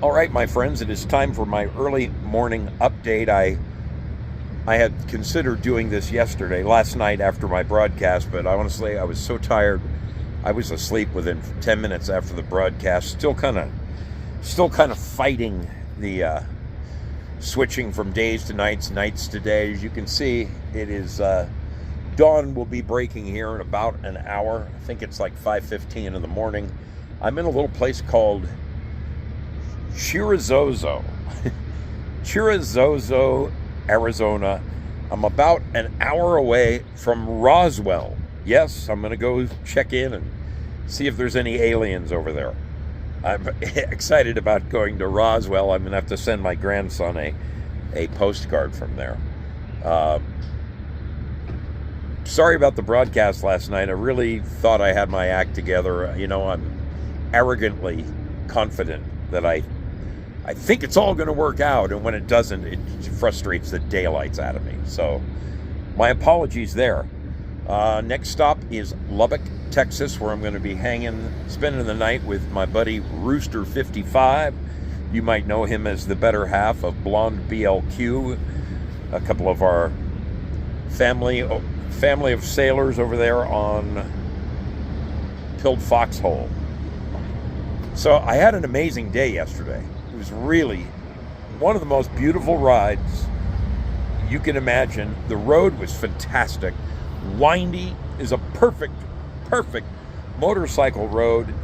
All right, my friends, it is time for my early morning update. I had considered doing this last night after my broadcast, but honestly, I was so tired. I was asleep within 10 minutes after the broadcast. Still kind of fighting the switching from days to nights, nights to days. As you can see, it is dawn will be breaking here in about an hour. I think it's like 5:15 in the morning. I'm in a little place called Chirrizozo, Chirrizozo, Arizona. I'm about an hour away from Roswell. Yes, I'm going to go check in and see if there's any aliens over there. I'm excited about going to Roswell. I'm going to have to send my grandson a postcard from there. Sorry about the broadcast last night. I really thought I had my act together. You know, I'm arrogantly confident that I think it's all going to work out, and when it doesn't, it frustrates the daylights out of me. So my apologies there. Next stop is Lubbock, Texas, where I'm going to be spending the night with my buddy Rooster55. You might know him as the better half of Blonde BLQ. A couple of our family of sailors over there on Pilled Foxhole. So I had an amazing day yesterday. It was really one of the most beautiful rides you can imagine. The road was fantastic. Windy is a perfect motorcycle road.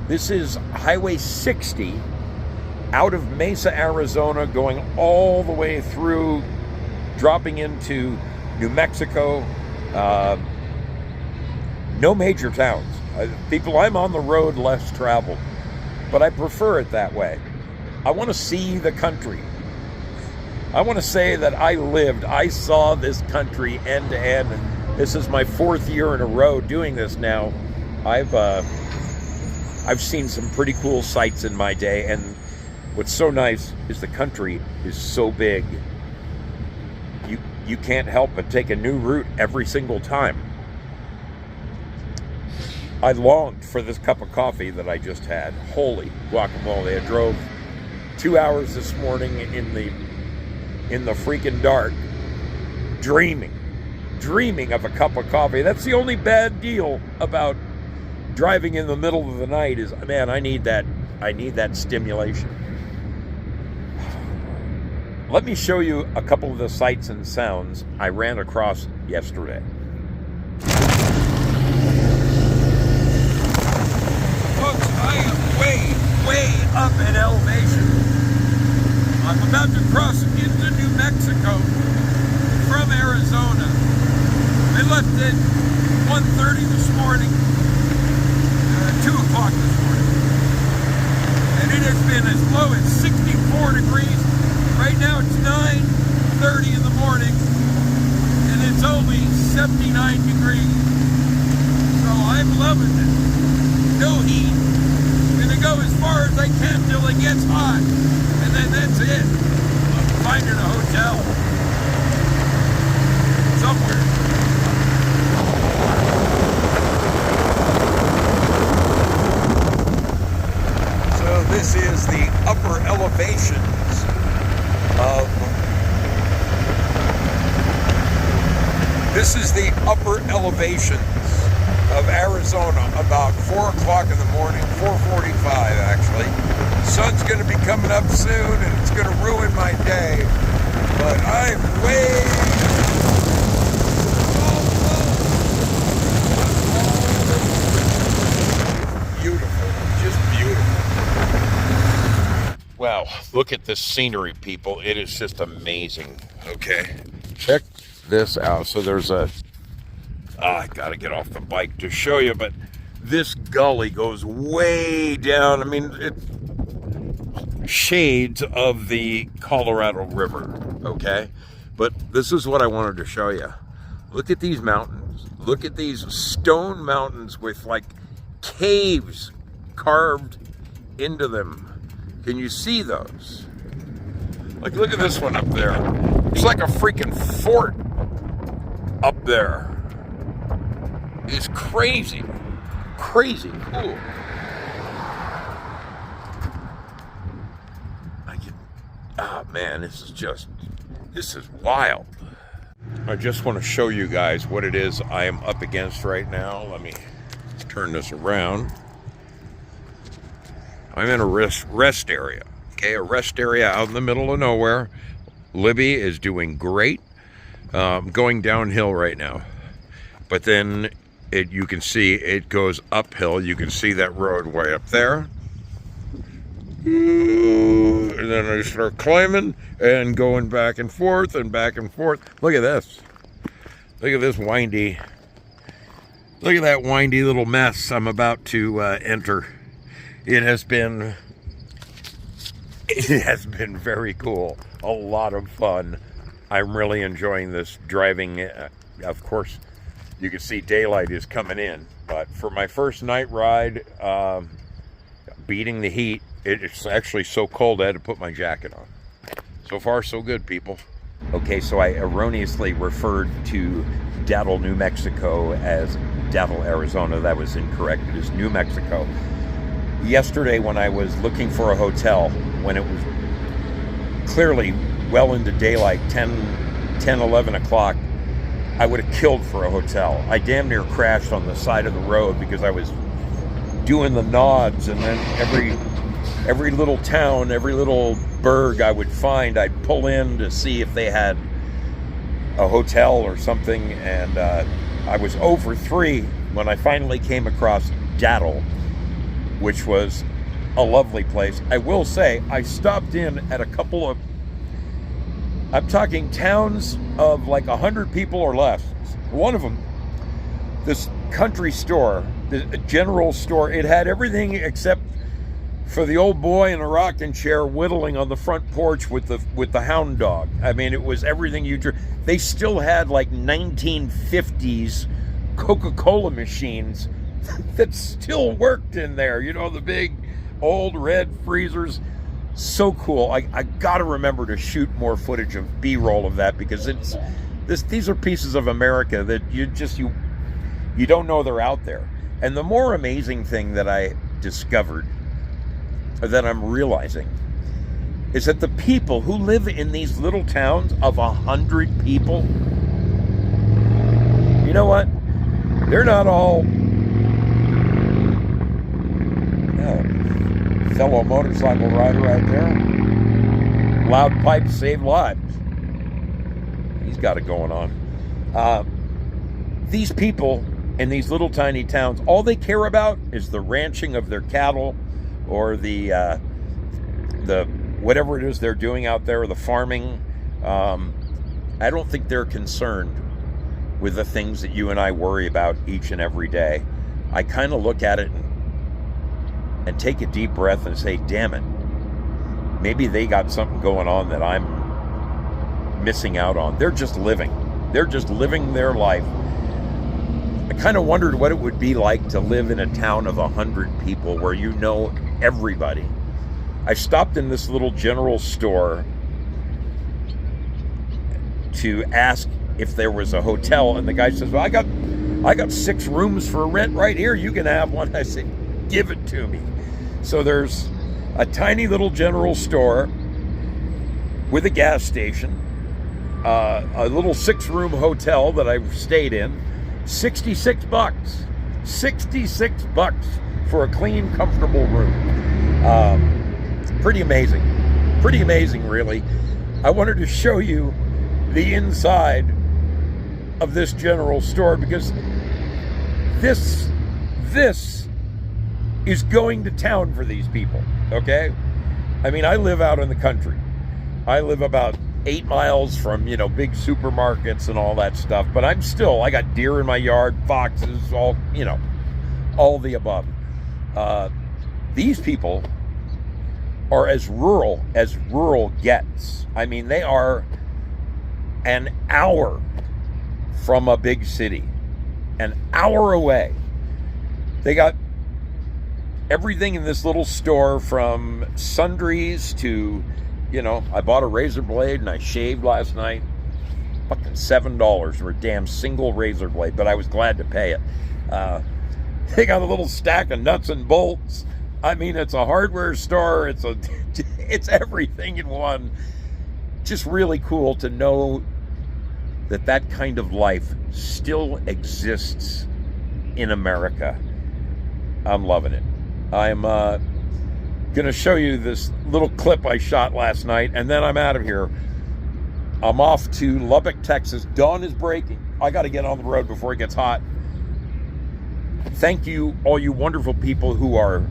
This is Highway 60 out of Mesa, Arizona, going all the way through, dropping into New Mexico. No major towns. I'm on the road less traveled, but I prefer it that way. I want to see the country. I want to say that I saw this country end to end. This is my 4th year in a row doing this now. I've seen some pretty cool sights in my day, and what's so nice is the country is so big. You can't help but take a new route every single time. I longed for this cup of coffee that I just had. Holy guacamole. I drove 2 hours this morning in the freaking dark, dreaming of a cup of coffee. That's the only bad deal about driving in the middle of the night is, man, I need that stimulation. Let me show you a couple of the sights and sounds I ran across yesterday. Folks, I am way up in elevation. I'm about to cross into New Mexico from Arizona. I left at 1:30 this morning, 2 o'clock this morning. And it has been as low as 64 degrees. Right now it's 9:30 in the morning, and it's only 79 degrees. So I'm loving it. No heat. I'm gonna go as far as I can till it gets hot, and then that's it. I'm finding a hotel somewhere. So this is the upper elevations of Arizona, about 4 o'clock in the morning, 4:45 actually. Sun's going to be coming up soon, and it's going to ruin my day, but I'm way beautiful, just beautiful. Wow, look at this scenery, people. It is just amazing. Okay, check this out. So there's I gotta get off the bike to show you, but this gully goes way down. I mean, it shades of the Colorado River, okay? But this is what I wanted to show you. Look at these mountains. Look at these stone mountains with like caves carved into them. Can you see those? Like, look at this one up there. It's like a freaking fort up there. It's crazy. Crazy cool. Oh man, this is wild. I just want to show you guys what it is I am up against right now. Let me turn this around. I'm in a rest area. Okay, a rest area out in the middle of nowhere. Libby is doing great. Going downhill right now. But then you can see it goes uphill. You can see that road way up there. And then I start climbing and going back and forth and back and forth. Look at this. Look at this windy. Look at that windy little mess I'm about to enter. It has been very cool. A lot of fun. I'm really enjoying this driving. Of course, you can see daylight is coming in. But for my first night ride, beating the heat, it's actually so cold I had to put my jacket on. So far, so good, people. Okay, so I erroneously referred to Dattle, New Mexico as Dattle, Arizona. That was incorrect. It is New Mexico. Yesterday, when I was looking for a hotel, when it was clearly well into daylight, 11 o'clock, I would have killed for a hotel. I damn near crashed on the side of the road because I was doing the nods, and then every little town, every little burg I would find, I'd pull in to see if they had a hotel or something, and I was 0 for 3 when I finally came across Dattle, which was a lovely place. I will say, I stopped in at a couple of, I'm talking towns of like 100 people or less. One of them, this country store, the general store, it had everything except for the old boy in a rocking chair whittling on the front porch with the hound dog. I mean, it was everything you drew. They still had like 1950s Coca-Cola machines that still worked in there. You know, the big old red freezers. So cool. I gotta remember to shoot more footage of B-roll of that, because these are pieces of America that you don't know they're out there. And the more amazing thing that I discovered, that I'm realizing, is that the people who live in these little towns of 100 people, you know what? They're not all fellow motorcycle rider right there. Loud pipes save lives. He's got it going on. These people in these little tiny towns, all they care about is the ranching of their cattle, or the whatever it is they're doing out there, the farming. I don't think they're concerned with the things that you and I worry about each and every day. I kind of look at it and take a deep breath and say, damn it, maybe they got something going on that I'm missing out on. They're just living their life. I kind of wondered what it would be like to live in a town of 100 people where you know everybody. I stopped in this little general store to ask if there was a hotel, and the guy says, well, I got 6 rooms for rent right here. You can have one. I said, give it to me. So there's a tiny little general store with a gas station, a little 6-room hotel that I stayed in, $66. $66 for a clean, comfortable room. Pretty amazing, really. I wanted to show you the inside of this general store, because this is going to town for these people, okay? I mean, I live out in the country. I live about 8 miles from, big supermarkets and all that stuff, but I got deer in my yard, foxes, all the above. These people are as rural gets. I mean, they are an hour from a big city, an hour away. They got everything in this little store, from sundries to, I bought a razor blade and I shaved last night. Fucking $7 for a damn single razor blade, but I was glad to pay it. They got a little stack of nuts and bolts, I mean, it's a hardware store. It's everything in one. Just really cool to know that that kind of life still exists in America. I'm loving it. I'm going to show you this little clip I shot last night, and then I'm out of here. I'm off to Lubbock, Texas. Dawn is breaking. I got to get on the road before it gets hot. Thank you, all you wonderful people who are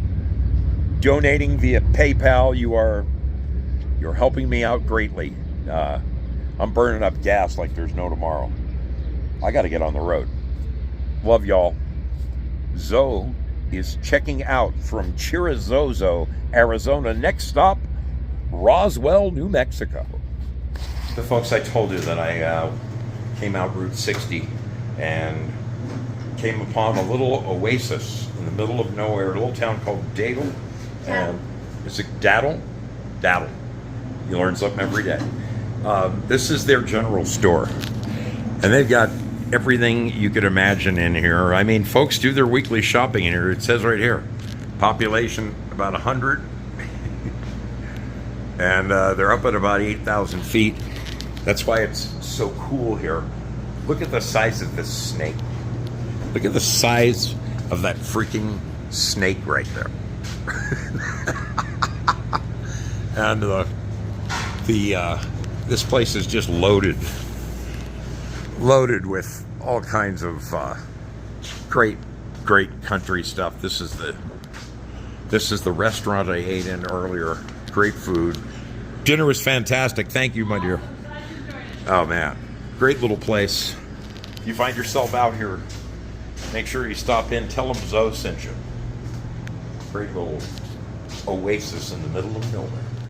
donating via PayPal. You're helping me out greatly. I'm burning up gas like there's no tomorrow. I got to get on the road. Love y'all. Zoe is checking out from Chirizozo, Arizona. Next stop, Roswell, New Mexico. The folks, I told you that I came out Route 60 and came upon a little oasis in the middle of nowhere, a little town called Daddle. And is it Daddle? Daddle. You learn something every day. This is their general store, and they've got everything you could imagine in here. I mean, folks do their weekly shopping in here. It says right here, population about 100, and they're up at about 8,000 feet. That's why it's so cool here. Look at the size of this snake. Look at the size of that freaking snake right there. And this place is just loaded with all kinds of great country stuff. This is the restaurant I ate in earlier. Great food. Dinner was fantastic. Thank you, my dear. Oh man, great little place. If you find yourself out here, make sure you stop in. Tell them Zoe sent you. Great little oasis in the middle of nowhere.